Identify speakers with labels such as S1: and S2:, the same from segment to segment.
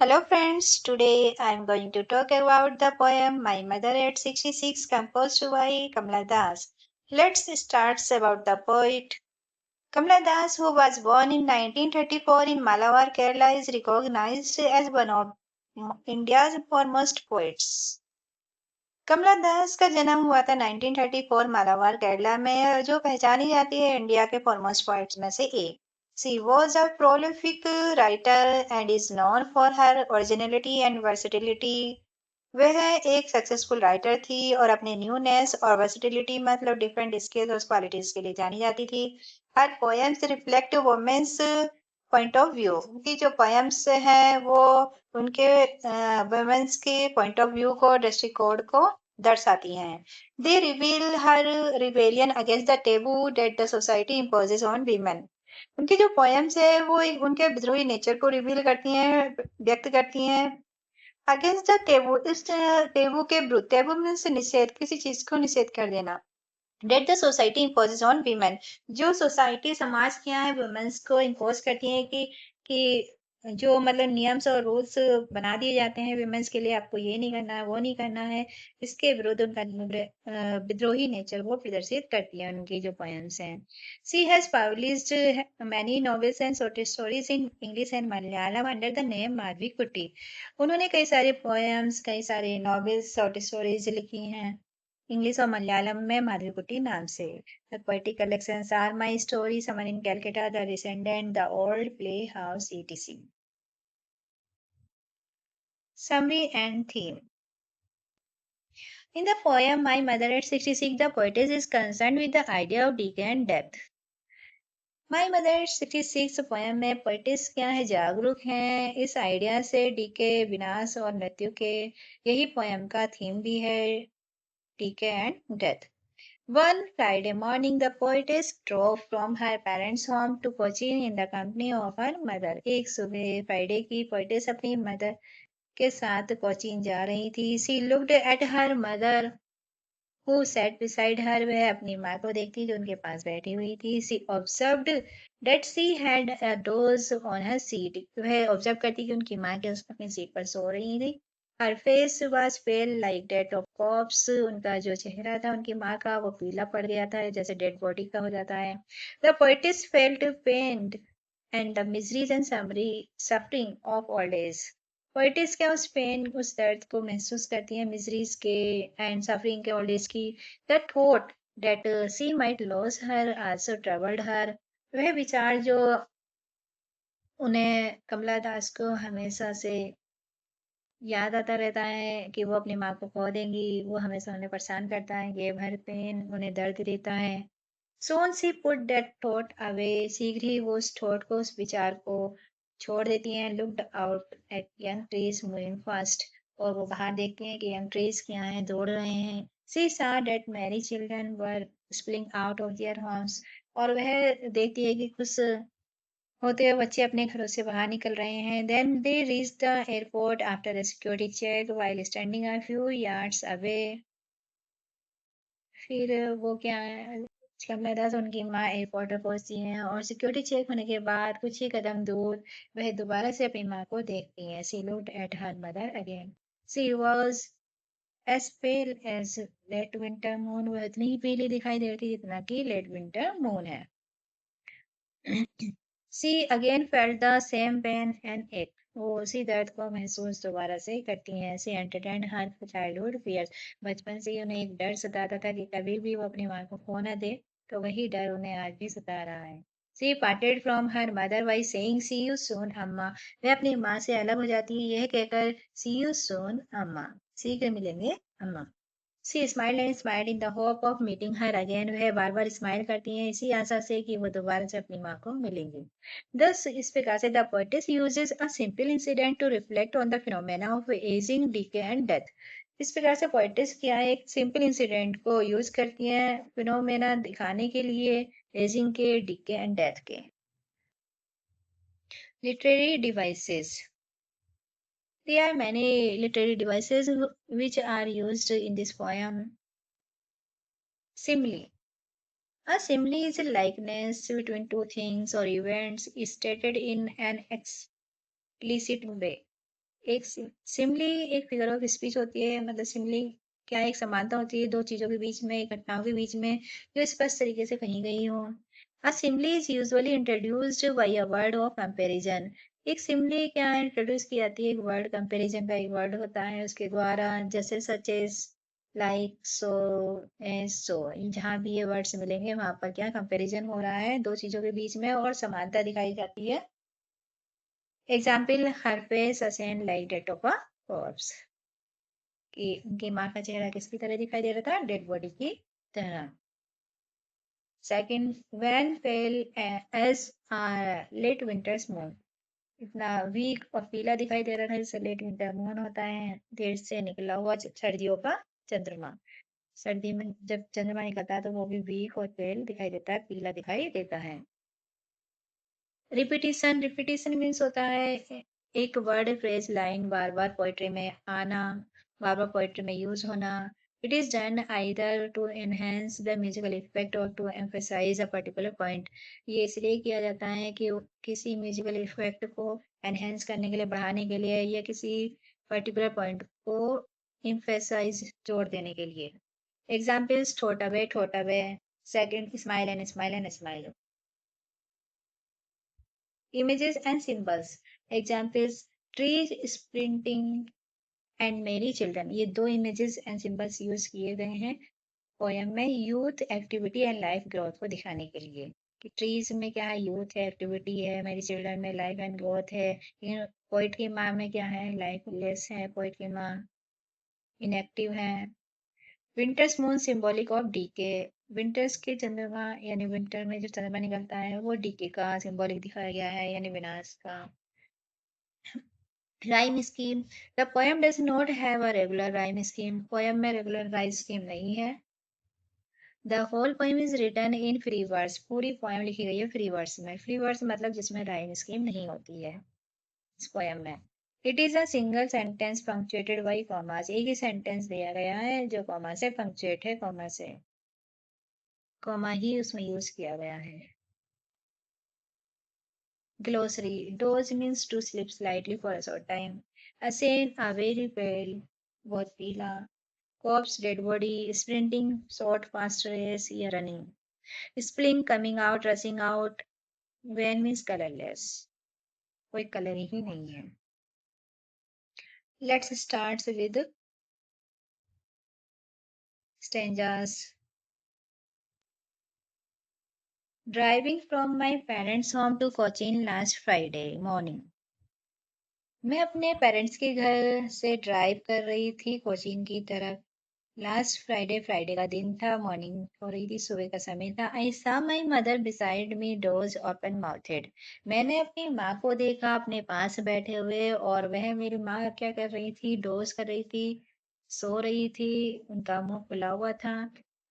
S1: Hello friends, today I am going to talk about the poem My Mother at 66 composed by Kamala Das. Let's start about the poet. Kamala Das, who was born in 1934 in Malawar, Kerala, is recognized as one of India's foremost poets. कमला दास का जन्म हुआ था 1934 मालाबार केरला में और जो पहचानी जाती है इंडिया के फॉरमोस्ट पोइट्स में से एक she was a prolific writer and is known for her originality and versatility. वह एक सक्सेसफुल राइटर थी और अपने न्यूनेस और वर्सिटिलिटी मतलब डिफरेंट स्किल्स और क्वालिटीज के लिए जानी जाती थी। Her poems reflect women's point of view. उनकी जो पोएम्स हैं वो उनके वुमेन्स के पॉइंट ऑफ व्यू को दृष्टिकोण को दर्शाती हैं। They reveal her rebellion against the taboo that the society imposes on women. उनकी जो पोएम्स है वो उनके विद्रोही नेचर को रिवील करती हैं, व्यक्त करती हैं अगेंस्ट द टेबू। इस टेबू के विरुद्ध, टेबू मीन्स निषेध, किसी चीज को निषेध कर देना। That the society imposes on women, जो सोसाइटी समाज क्या है वुमेन्स को इम्पोज करती है कि जो मतलब नियम्स और रूल्स बना दिए जाते हैं वुमेन्स के लिए, आपको ये नहीं करना है, वो नहीं करना है, इसके विरुद्ध उनका विद्रोही नेचर वो प्रदर्शित करती है उनकी जो पोएम्स हैं। She has published many novels and short stories in English and Malayalam under the name Madhavi Kutty. उन्होंने कई सारे पोएम्स, कई सारे नॉवेल्स, शॉर्ट स्टोरीज लिखी हैं इंग्लिश और मलयालम में माधवीकुट्टी नाम से। The poetic collections are my story, summer in Calcutta, the descendant, the old play house, etc. Summary and theme. In the poem My Mother at 66, the poetess is concerned with the idea of decay and death. My mother 66 poem में पोइटिस क्या है, जागरूक हैं इस idea से, DK विनाश और मृत्यु के। यही पोएम का थीम भी है, decay and death. One Friday morning, the poetess drove from her parents' home to Cochin in the company of her mother. एक सुबह फ्राइडे की पोइटेस अपनी मदर के साथ कोचीन जा रही थी। She looked at her mother who sat beside her. वह अपनी माँ को देखती जो उनके पास बैठी हुई थी। She observed that she had a doze on her seat. वह ऑब्जर्व करती कि उनकी माँ के अपनी सीट पर सो रही थी। Her face was pale like that of corpse. उनका जो चेहरा था उनकी माँ का वो पीला पड़ गया था जैसे डेड बॉडी का हो जाता है। The poetess felt pain and the miseries and suffering of old age. पोइटिस क्या उस पेन, उस दर्द को महसूस करती है, मिजरीज के एंड सफरिंग के, ओल्ड एज की। The thought that she might lose her also troubled her. वह विचार जो उन्हें, कमला दास को हमेशा से याद आता रहता है कि वो अपनी माँ को खो देंगी, वो हमेशा उन्हें परेशान करता है, ये भर पेन उन्हें दर्द देता है। सोन सी पुट दैट थॉट अवे, शीघ्र ही वो उस थॉट को, उस विचार को छोड़ देती हैं। Looked out at young trees moving fast, और वो बाहर देखती हैं कि यंग ट्रीज क्या हैं, दौड़ रहे हैं। She saw that merry children were spilling out of their homes, और वह देखती है कि कुछ होते हुए बच्चे अपने घरों से बाहर निकल रहे हैं। Then they reach the airport after a security check while standing a few yards away. फिर वो क्या है, कमला दास उनकी माँ एयरपोर्ट पर पहुंचती हैं और सिक्योरिटी चेक होने के बाद कुछ ही कदम दूर वह दोबारा से अपनी माँ को देखती हैं। She looked at her mother again. She was as pale as late winter moon, वह इतनी ही पीली दिखाई दे रही थी जितना कि लेट विंटर मून है। She again felt the same pain and ache, वो उसी दर्द को महसूस दोबारा से करती हैं। सी एंटरटेन हर चाइल्डहुड फियर्स, बचपन से ही उन्हें एक डर सताता था कि कभी भी वो अपनी माँ को खो न दे, तो वही डर उन्हें आज भी सता रहा है। She parted from her mother by saying see you soon Amma, वह अपनी माँ से अलग हो जाती है यह कहकर सी यू सून अम्मा, शीघ्र मिलेंगे अम्मा। She smiled and smiled in the hope of meeting her again, वह बार बार स्माइल करती हैं इसी आशा से कि वो दोबारा से अपनी माँ को मिलेंगी। Thus, इस प्रकार से the poetess uses a simple incident to reflect on the phenomena of aging, decay and death. इस प्रकार से poetess क्या है, एक सिंपल इंसिडेंट को यूज करती है फिनोमेना दिखाने के लिए, एजिंग के, डीके एंड डेथ के। Literary devices. There are many literary devices which are used in this poem. Simile. A simile is a likeness between two things or events stated in an explicit way. एक सिमली एक figure of speech होती है, मतलब सिमली क्या एक समानता होती है दो चीजों के बीच में, घटनाओं के बीच में, जो स्पष्ट तरीके से कही गई हो। A simile is usually introduced by a word of comparison. एक सिमली क्या इंट्रोड्यूस की जाती है, एक वर्ड कंपैरिजन का एक वर्ड होता है उसके द्वारा, जैसे सच एज, लाइक, सो, एज, सो। जहां भी ये वर्ड्स मिलेंगे वहां पर क्या कंपैरिजन हो रहा है दो चीजों के बीच में और समानता दिखाई जाती है। Example, her face ashen like that of a corpse, कि उनकी माँ का चेहरा किसकी तरह दिखाई दे रहा था, डेड बॉडी की तरह। Second, wan pale as late winter's moon, इतना वीक और पीला दिखाई दे रहा था जैसे लेट विंटर मून होता है, देर से निकला हुआ सर्दियों का चंद्रमा। सर्दी में जब चंद्रमा निकलता है तो वो भी वीक और पेल दिखाई देता है, पीला दिखाई देता है। रिपीटिशन, रिपीटिशन मीन्स होता है एक वर्ड फ्रेज लाइन बार बार पोइट्री में आना, बार बार पोइट्री में यूज होना। It is done either to enhance the musical effect और to emphasize a particular point. ये इसलिए किया जाता है कि किसी म्यूजिकल इफेक्ट को एनहेंस करने के लिए, बढ़ाने के लिए, या किसी पर्टिकुलर पॉइंट को एम्फेसाइज, जोड़ देने के लिए। Examples, thought away, second, smile and smile. Images and symbols. Examples, trees sprinting and merry children. ये दो images and symbols यूज किए गए हैं पोयम में youth activity and life growth को दिखाने के लिए, कि ट्रीज में क्या है, यूथ है, एक्टिविटी है, मेरी चिल्ड्रन में लाइफ एंड ग्रोथ है। पोइट की माँ में क्या है, लाइफ लेस है, पोइट की माँ इनएक्टिव है। Winter's moon symbolic of decay, winter's के चंद्रमा यानी विंटर में जो चंद्रमा निकलता है वो डीके का सिंबॉलिक दिखाया गया है, यानी विनाश का। Rhyme scheme, the poem does not have a regular rhyme scheme, poem में रेगुलर राइम स्कीम नहीं है। The whole poem is written in free verse, पूरी पोएम लिखी गई है फ्री वर्स में। फ्री वर्स मतलब जिसमें राइम स्कीम नहीं होती है इस पोएम में। It is a single sentence punctuated by commas, एक ही सेंटेंस दिया गया है जो कॉमा से पंक्चुएट है, कॉमा से, कॉमा ही उसमें यूज किया गया है। Glossary, doze means to sleep slightly for a short time. Ascend, a very pale, बहुत पीला। Corpse, dead body. Sprinting, short fast race या running. Spling, coming out, rushing out. Van means colorless, कोई colour ही नहीं है। Let's start with stanzas. Driving from my parents' home to Cochin last Friday morning. मैं अपने parents के घर से drive कर रही थी कोचीन की तरफ। लास्ट फ्राइडे, फ्राइडे का दिन था, मॉर्निंग हो रही थी, सुबह का समय था। आई सा my mother beside me, dose open mouthed. मैंने अपनी माँ को देखा अपने पास बैठे हुए, और वह, मेरी माँ क्या कर रही थी, डोज कर रही थी, सो रही थी, उनका मुंह खुला हुआ था।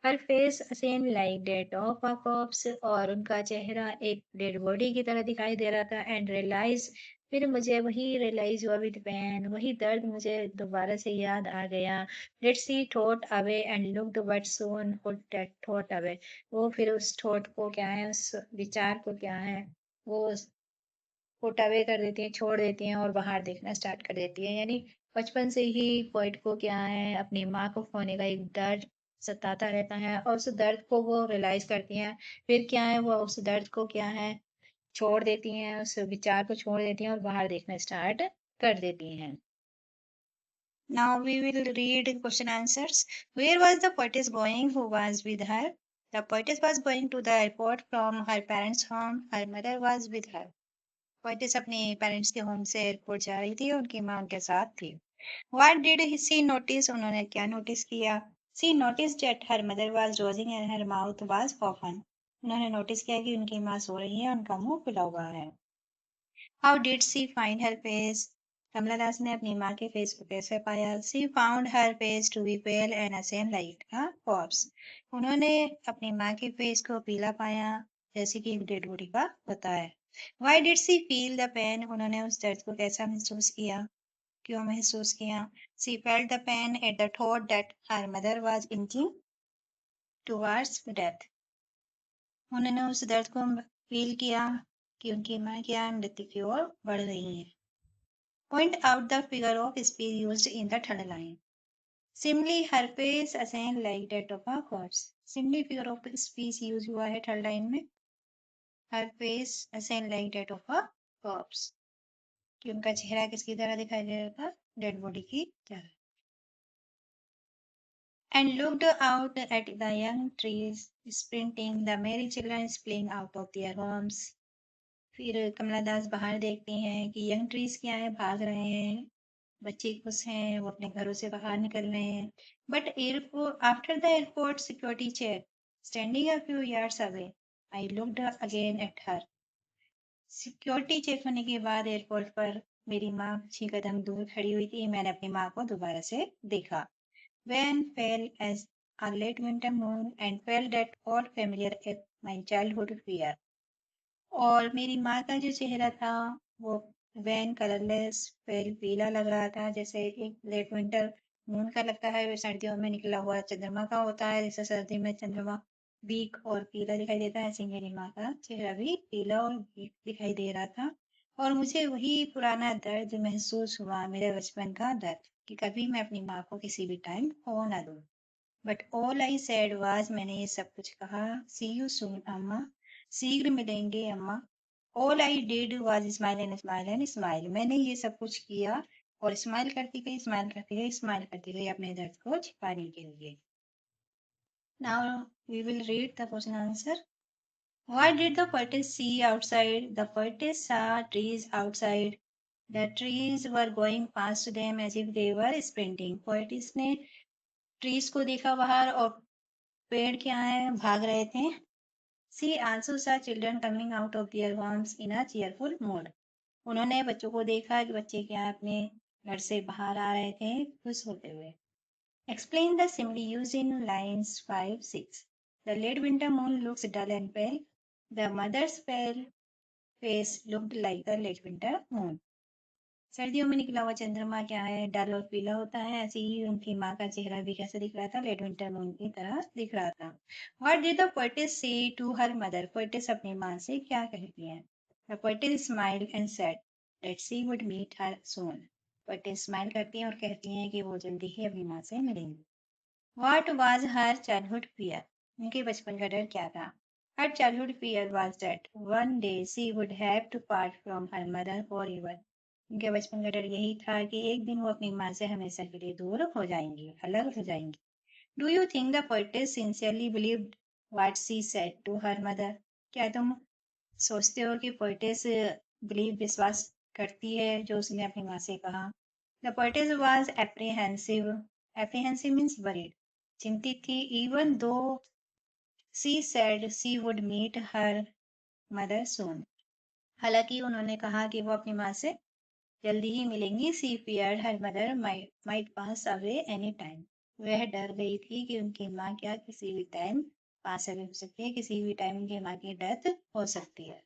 S1: Her face ashen like that of a corpse, और उनका चेहरा एक डेड बॉडी की तरह दिखाई दे रहा था। एंड रियलाइज, फिर मुझे वही रियलाइज हुआ, विद पेन, वही दर्द मुझे दोबारा से याद आ गया। Let's see thought away and looked but Son put that thought away. वो फिर उस थॉट को क्या है, उस विचार को क्या है, वो पुट अवे कर देती हैं, छोड़ देती हैं और बाहर देखना स्टार्ट कर देती हैं। यानी बचपन से ही पोइट को क्या है, अपनी माँ को खोने का एक दर्द सताता रहता है, और उस दर्द को वो रियलाइज करती हैं। फिर क्या है, वो उस दर्द को क्या है, छोड़ देती हैं, उस विचार को छोड़ देती हैं और बाहर देखना स्टार्ट कर देती हैं। Now we will read question answers. Where was the poetess going? Who was with her? The poetess was going to the airport from her parents' home. Her mother was with her. पोइटिस अपने parents के home से airport जा रही थी, उनकी माँ उनके साथ थी। What did she notice? उन्होंने क्या नोटिस किया? She noticed that her mother was dozing and her mouth was open. उन्होंने नोटिस किया कि उनकी माँ सो रही है, उनका मुंह खुला हुआ है। How did she find her face? कमला दास ने अपनी माँ के फेस को कैसे पाया? She found her face to be pale and ashen like a corpse. उन्होंने अपनी माँ के फेस को पीला पाया, जैसे कि एक डेड बॉडी का होता है। Why did she feel the pain? उन्होंने उस दर्द को कैसा महसूस किया? क्यों महसूस किया? She felt the pain at the thought that her mother was inching towards death. उन्होंने उस दर्द को फील किया कि उनकी माँ क्या मृत्यु की ओर बढ़ रही है। Point out the figure of speech used in the third line. Simply her face ascend like that of a corpse. Simply figure of speech use हुआ है थर्ड लाइन में. Her face ascend like that of a corpse. कि उनका चेहरा किसकी तरह दिखाई दे रहा था? डेड बॉडी की तरह. And looked out at the young trees sprinting, the merry children playing out of their homes. फिर कमला दास बाहर देखती हैं कि यंग ट्रीज क्या है, भाग रहे हैं, बच्चे खुश हैं, वो अपने घरों से बाहर निकल रहे हैं. But airport after the airport security check standing a few yards away I looked again at her. Security check होने के बाद एयरपोर्ट पर मेरी माँ कुछ ही कदम दूर खड़ी हुई थी. मैंने अपनी माँ को दोबारा से देखा. When fell as a late winter moon and felt that old familiar at my childhood fear. और मेरी माँ का जो चेहरा था वो वैन कलरलेस पेल पीला लग रहा था, जैसे एक लेट विंटर मून का लगता है, वो सर्दियों में निकला हुआ चंद्रमा का होता है. जैसे सर्दी में चंद्रमा वीक और पीला दिखाई देता है, ऐसे मेरी माँ का चेहरा भी पीला और वीक दिखाई दे रहा था. और मुझे वही पुराना दर्द महसूस हुआ, मेरे बचपन का दर्द, कि कभी मैं अपनी माँ को किसी भी टाइम खो ना दूं. But all I said was, मैंने ये सब कुछ कहा, सी यू सून अम्मा, शीघ्र मिलेंगे अम्मा. All I did was smile and smile and smile. मैंने ये सब कुछ किया और स्माइल करती गई, स्माइल करती गई, स्माइल करती गई अपने दर्द को छिपाने के लिए. Now we will read the question answer. What did the poetess see outside? The poetess saw trees outside. The trees were going past them as if they were sprinting. Poetess ने trees को देखा बाहर और पेड़ क्या है, भाग रहे थे. She also saw children coming out of their homes in a cheerful mood. उन्होंने बच्चों को देखा कि बच्चे क्या अपने घर से बाहर आ रहे थे खुश होते हुए. Explain the simile used in lines 5-6. The late winter moon looks dull and pale. The mother's pale face looked like the late winter moon. सर्दियों में निकला हुआ चंद्रमा क्या है, डल और पीला होता है, ऐसे ही उनकी माँ का चेहरा भी कैसे दिख रहा था, लेट विंटर मून की तरह दिख रहा था. What did the poetess say to her mother? Poet's अपनी माँ से क्या कहती है? The poetess smiled and said that she would meet her soon. Poet's smile करती हैं और कहती हैं कि वो जल्दी ही अपनी माँ से मिलेंगी. What was her childhood fear? उनके बचपन का डर क्या था? Her childhood fear was that one day she would have to part from her mother forever. उनके बचपन का डर यही था कि एक दिन वो अपनी माँ से हमेशा के लिए दूर हो जाएंगी, अलग हो जाएंगी. Do you think the poetess sincerely believed what she said to her mother? क्या तुम सोचते हो कि पोएटेस विश्वास करती है जो उसने अपनी माँ से कहा? The poetess was apprehensive. Apprehensive means worried, चिंतित थी. Even though she said she would meet her mother soon. हालांकि उन्होंने कहा कि वो अपनी माँ से जल्दी ही मिलेंगी. सी feared her mother might pass away any time. वह डर गई थी कि उनकी माँ क्या किसी भी टाइम पास अवे हो सकती है, किसी भी टाइम उनकी माँ की डेथ हो सकती है.